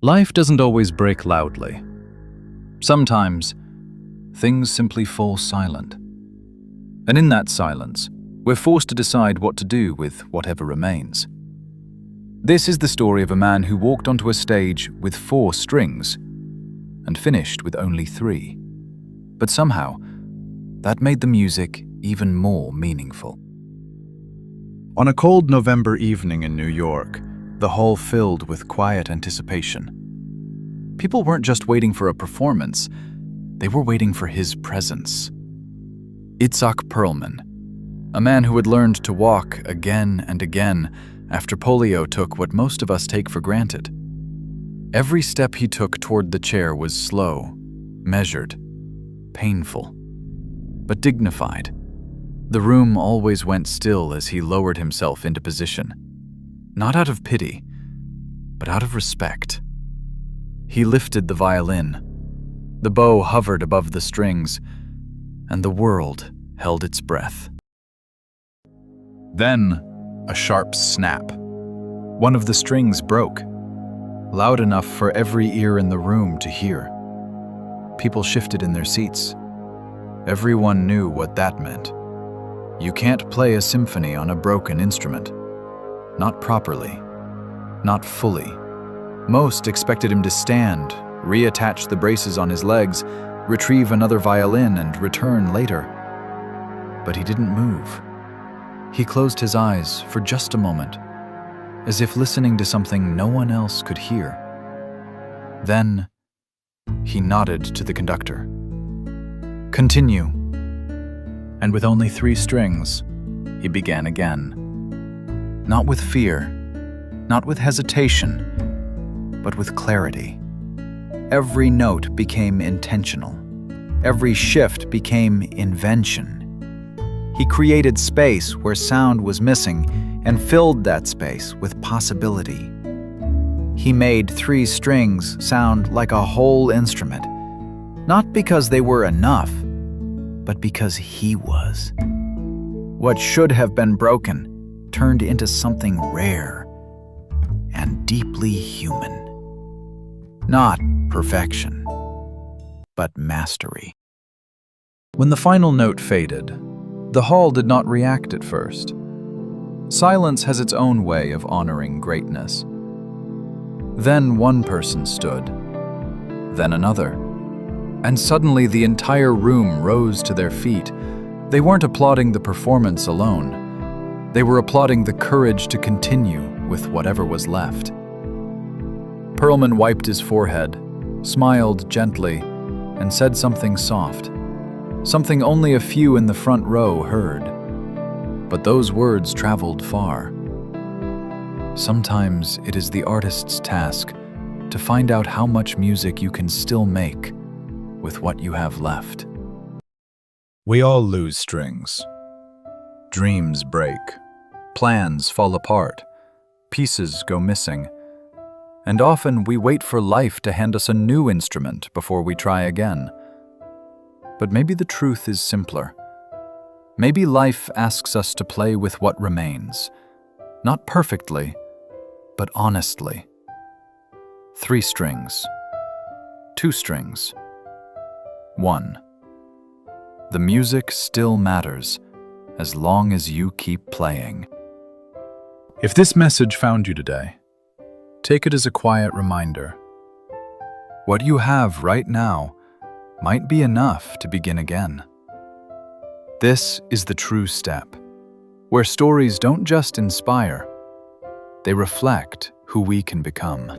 Life doesn't always break loudly. Sometimes, things simply fall silent. And in that silence, we're forced to decide what to do with whatever remains. This is the story of a man who walked onto a stage with 4 strings and finished with only 3. But somehow, that made the music even more meaningful. On a cold November evening in New York, the hall filled with quiet anticipation. People weren't just waiting for a performance, they were waiting for his presence. Itzhak Perlman, a man who had learned to walk again and again after polio took what most of us take for granted. Every step he took toward the chair was slow, measured, painful, but dignified. The room always went still as he lowered himself into position, not out of pity, but out of respect. He lifted the violin. The bow hovered above the strings, and the world held its breath. Then, a sharp snap. One of the strings broke, loud enough for every ear in the room to hear. People shifted in their seats. Everyone knew what that meant. You can't play a symphony on a broken instrument. Not properly. Not fully. Most expected him to stand, reattach the braces on his legs, retrieve another violin, and return later. But he didn't move. He closed his eyes for just a moment, as if listening to something no one else could hear. Then, he nodded to the conductor. "Continue." And with only 3 strings, he began again. Not with fear, not with hesitation, but with clarity. Every note became intentional. Every shift became invention. He created space where sound was missing and filled that space with possibility. He made 3 strings sound like a whole instrument, not because they were enough, but because he was. What should have been broken turned into something rare and deeply human. Not perfection, but mastery. When the final note faded, the hall did not react at first. Silence has its own way of honoring greatness. Then one person stood, then another, and suddenly the entire room rose to their feet. They weren't applauding the performance alone. They were applauding the courage to continue with whatever was left. Perlman wiped his forehead, smiled gently, and said something soft, something only a few in the front row heard. But those words traveled far. Sometimes it is the artist's task to find out how much music you can still make with what you have left. We all lose strings. Dreams break. Plans fall apart. Pieces go missing. And often we wait for life to hand us a new instrument before we try again. But maybe the truth is simpler. Maybe life asks us to play with what remains. Not perfectly, but honestly. 3 strings. 2 strings. 1. The music still matters as long as you keep playing. If this message found you today, take it as a quiet reminder. What you have right now might be enough to begin again. This is the true step, where stories don't just inspire, they reflect who we can become.